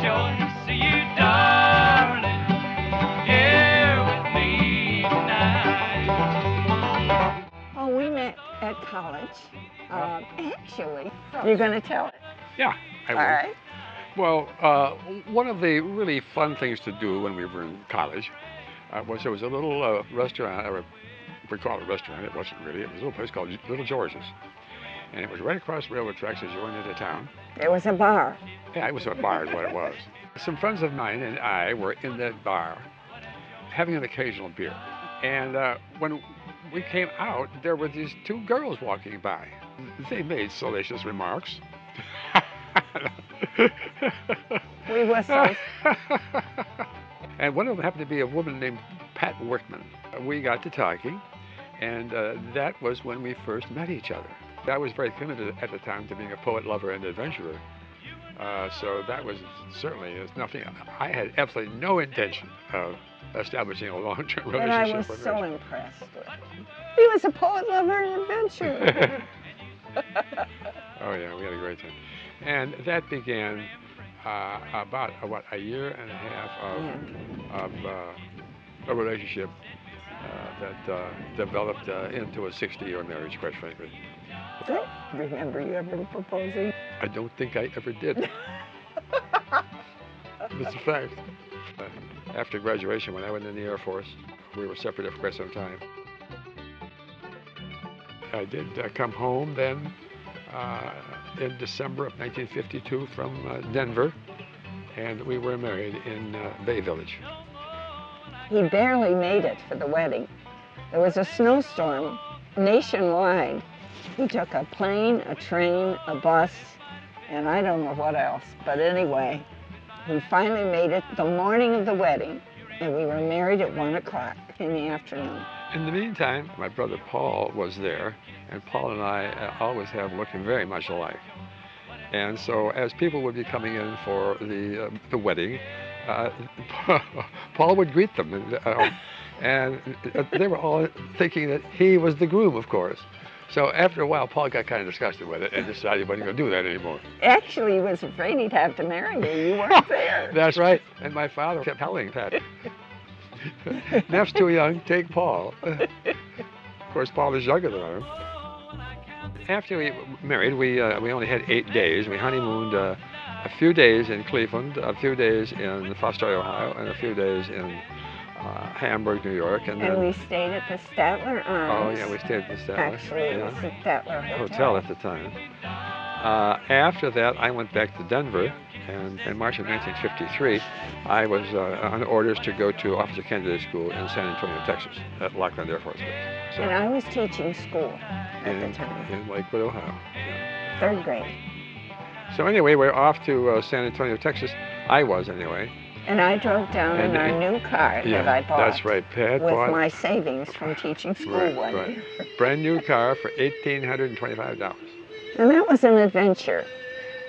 rejoice, see you, darling, here with me tonight. Oh, we met at college. Actually, you're going to tell it? Yeah, I will. All right. Well, one of the really fun things to do when we were in college was there was a little restaurant, or we call it a restaurant, it wasn't really, it was a little place called Little George's. And it was right across the railroad tracks as you went into town. It was a bar. Yeah, it was a bar is what it was. Some friends of mine and I were in that bar having an occasional beer. And when we came out, there were these two girls walking by. They made salacious remarks. We whistled. And one of them happened to be a woman named Pat Workman. We got to talking, and that was when we first met each other. I was very committed at the time to being a poet, lover, and adventurer. So that was certainly nothing. I had absolutely no intention of establishing a long-term relationship. But I was so impressed with him. He was a poet, lover, and adventurer. Oh yeah, we had a great time. And that began about a year and a half of a relationship that developed into a 60-year marriage, quite frankly. I don't remember you ever proposing. I don't think I ever did. That's a fact. After graduation, when I went in the Air Force, we were separated for quite some time. I did come home then in December of 1952 from Denver, and we were married in Bay Village. He barely made it for the wedding. There was a snowstorm nationwide. He took a plane, a train, a bus, and I don't know what else. But anyway, he finally made it the morning of the wedding, and we were married at 1 o'clock in the afternoon. In the meantime, my brother Paul was there, and Paul and I always have looked very much alike. And so as people would be coming in for the wedding, Paul would greet them, and they were all thinking that he was the groom, of course. So after a while, Paul got kind of disgusted with it and decided he wasn't going to do that anymore. Actually, he was afraid he'd have to marry you. You weren't there. That's right. And my father kept telling Pat, Nev's too young, take Paul. Of course, Paul is younger than I am. After we married, we only had 8 days. We honeymooned a few days in Cleveland, a few days in Foster, Ohio, and a few days in Hamburg, New York. And then we stayed at the Statler Arms. Oh, yeah, we stayed at the Statler. Actually, it was the Statler Hotel at the time. After that, I went back to Denver, and in March of 1953, I was on orders to go to Officer Candidate School in San Antonio, Texas, at Lackland Air Force Base. So, and I was teaching school at the time. In Lakewood, Ohio. Yeah. 3rd grade. So anyway, we're off to San Antonio, Texas. I was, anyway. And I drove down in our new car that I bought. That's right, Pat with bought my savings from teaching school one year. Brand new car for $1,825. And that was an adventure,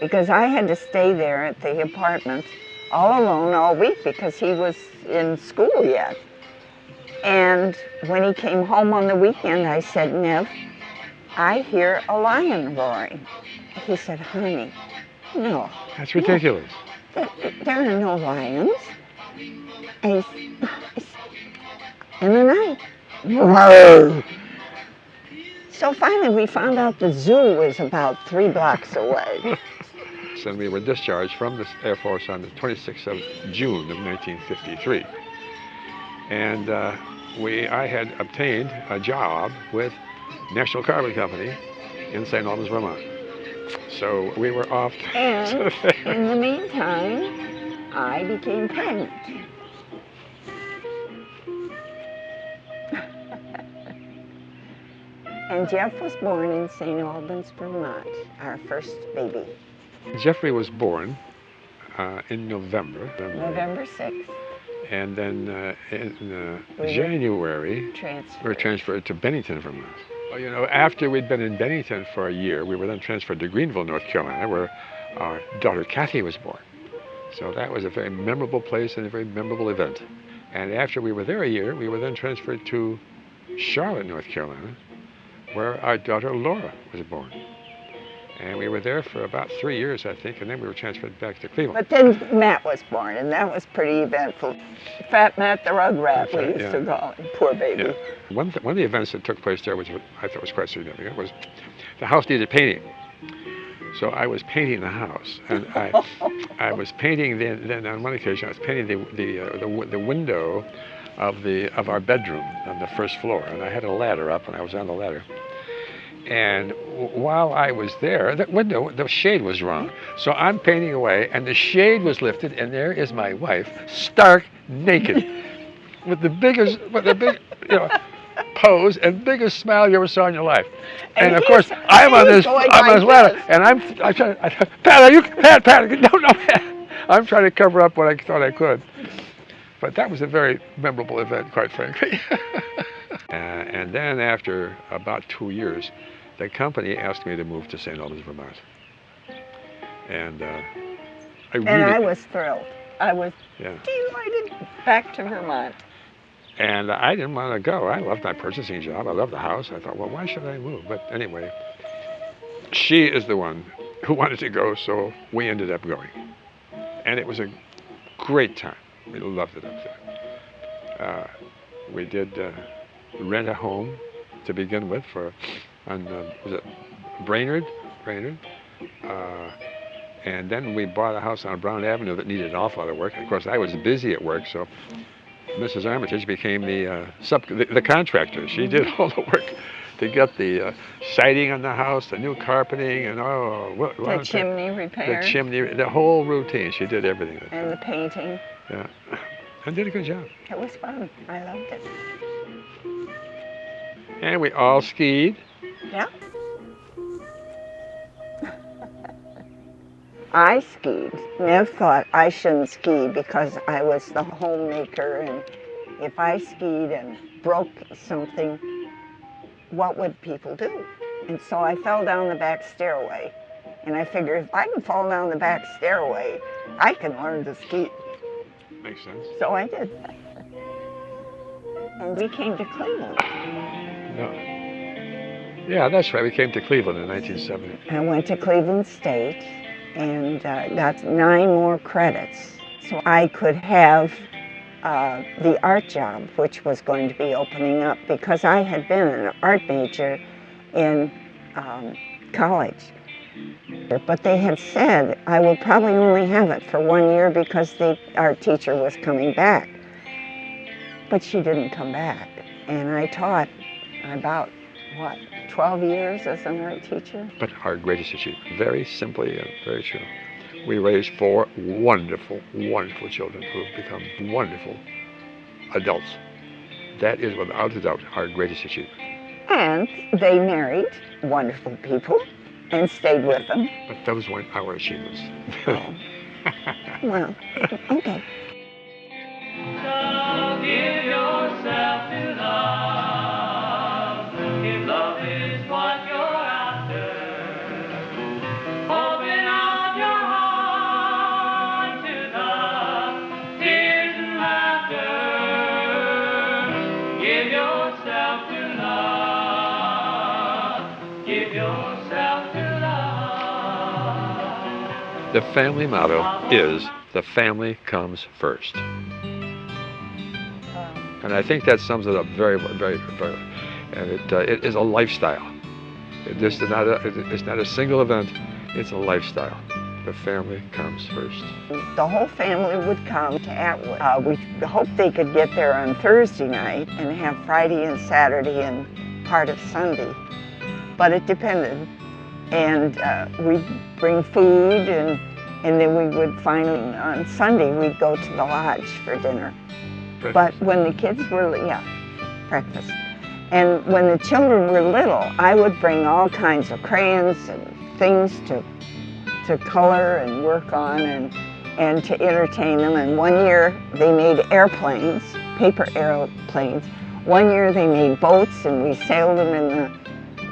because I had to stay there at the apartment all alone all week because he was in school yet. And when he came home on the weekend, I said, Nev, I hear a lion roaring. He said, honey, no. That's ridiculous. There are no lions. And in the night. So finally we found out the zoo was about 3 blocks away. And we were discharged from the Air Force on the 26th of June of 1953. And I had obtained a job with National Carbon Company in St. Albans, Vermont. So we were off. And in the meantime, I became pregnant. And Jeff was born in St. Albans, Vermont, our first baby. Jeffrey was born in November. November 6th. And then in January, we were transferred to Bennington, Vermont. Well, you know, after we'd been in Bennington for a year, we were then transferred to Greenville, North Carolina, where our daughter Kathy was born. So that was a very memorable place and a very memorable event. And after we were there a year, we were then transferred to Charlotte, North Carolina, where our daughter Laura was born. And we were there for about 3 years, I think, and then we were transferred back to Cleveland. But then Matt was born, and that was pretty eventful. Fat Matt the Rug Rat, we used to call him. Poor baby. Yeah. One of the events that took place there, which I thought was quite significant, was the house needed painting. So I was painting the house, and I was painting. Then on one occasion, I was painting the window of our bedroom on the first floor, and I had a ladder up, and I was on the ladder. And while I was there, the shade was wrong. So I'm painting away, and the shade was lifted, and there is my wife, stark naked, with the big, pose and biggest smile you ever saw in your life. And of course, I'm on this ladder, and I'm trying to, Pat, no, Pat. I'm trying to cover up what I thought I could. But that was a very memorable event, quite frankly. And then after about 2 years, the company asked me to move to St. Albans, Vermont. And I was thrilled. I was delighted back to Vermont. And I didn't want to go. I loved my purchasing job. I loved the house. I thought, well, why should I move? But anyway, she is the one who wanted to go, so we ended up going. And it was a great time. We loved it up there. We did rent a home to begin with on was it Brainerd? And then we bought a house on Brown Avenue that needed an awful lot of work. Of course, I was busy at work, so Mrs. Armitage became the contractor. She did all the work to get the siding on the house, the new carpeting, and the chimney repair. The chimney, the whole routine. She did everything. And the painting. Yeah, and did a good job. It was fun. I loved it. And we all skied. Yeah. I skied. Nev thought I shouldn't ski because I was the homemaker, and if I skied and broke something, what would people do? And so I fell down the back stairway, and I figured if I can fall down the back stairway, I can learn to ski. Makes sense. So I did. And we came to Cleveland. No. Yeah, that's right. We came to Cleveland in 1970. I went to Cleveland State and got 9 more credits. So I could have the art job, which was going to be opening up, because I had been an art major in college. But they had said I would probably only have it for 1 year because the art teacher was coming back. But she didn't come back. And I taught about, 12 years as an art teacher? But our greatest achievement, very simply and very true. We raised 4 wonderful, wonderful children who have become wonderful adults. That is, without a doubt, our greatest achievement. And they married wonderful people and stayed with them. But those weren't our achievements. Oh. Well, okay. So give yourself to love. If love is what you're after, open up your heart to the tears and laughter. Give yourself to love. Give yourself to love. The family motto is, the family comes first. And I think that sums it up very, very, very. And it is a lifestyle. It's not a single event, it's a lifestyle. The family comes first. The whole family would come to Atwood. We hoped they could get there on Thursday night and have Friday and Saturday and part of Sunday. But it depended. And we'd bring food, and then we would finally, on Sunday, we'd go to the lodge for dinner. But when the kids were, breakfast. And when the children were little, I would bring all kinds of crayons and things to color and work on and to entertain them. And one year they made airplanes, paper airplanes. One year they made boats, and we sailed them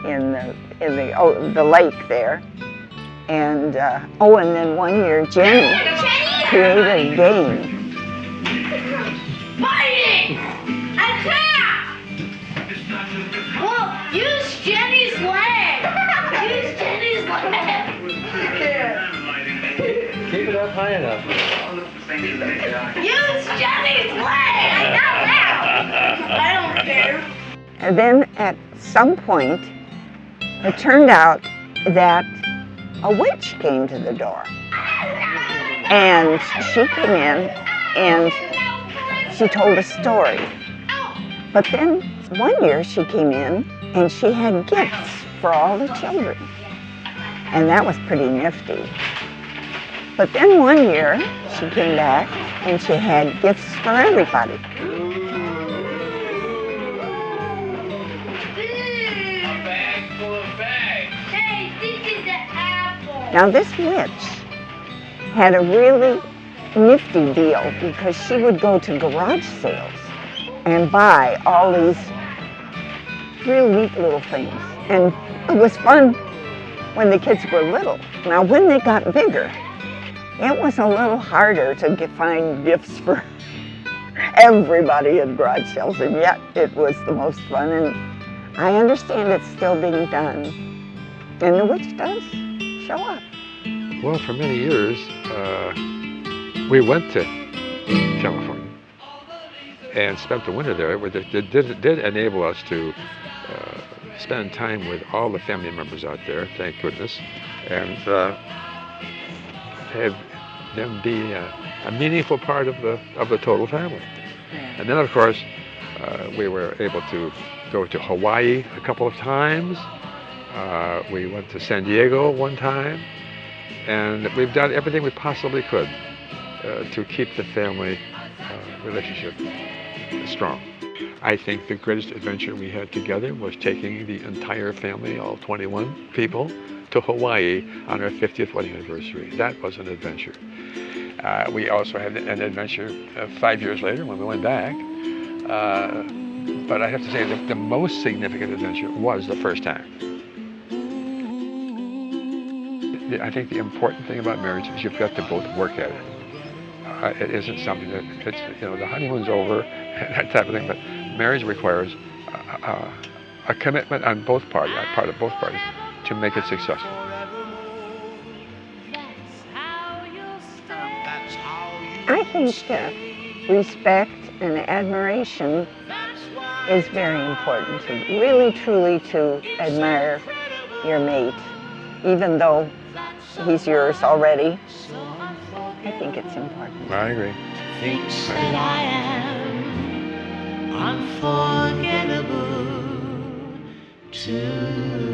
in the lake there. And and then one year Jenny created a game. Fighting! Attack! Well, use Jenny's leg! Use Jenny's leg! up high enough. Use Jenny's leg! I got that! I don't care. And then at some point, it turned out that a witch came to the door. And she came in and she told a story. But then one year she came in and she had gifts for all the children. And that was pretty nifty. But then one year she came back and she had gifts for everybody. Hey, this is the apple. Now this witch had a really nifty deal because she would go to garage sales and buy all these real neat little things. And it was fun when the kids were little. Now when they got bigger, it was a little harder to find gifts for everybody at garage sales, and yet it was the most fun. And I understand it's still being done. And the witch does show up. Well, for many years, we went to California and spent the winter there. It did enable us to spend time with all the family members out there, thank goodness, and have them be a meaningful part of the total family. And then, of course, we were able to go to Hawaii a couple of times. We went to San Diego one time, and we've done everything we possibly could to keep the family relationship strong. I think the greatest adventure we had together was taking the entire family, all 21 people, to Hawaii on our 50th wedding anniversary. That was an adventure. We also had an adventure 5 years later when we went back. But I have to say that the most significant adventure was the first time. I think the important thing about marriage is you've got to both work at it. It isn't something that, the honeymoon's over, that type of thing, but marriage requires a commitment on both parties, part of both parties, to make it successful. I think that respect and admiration is very important to really, truly to admire your mate, even though he's yours already. I think it's important. I agree. Thinks that I am unforgettable too.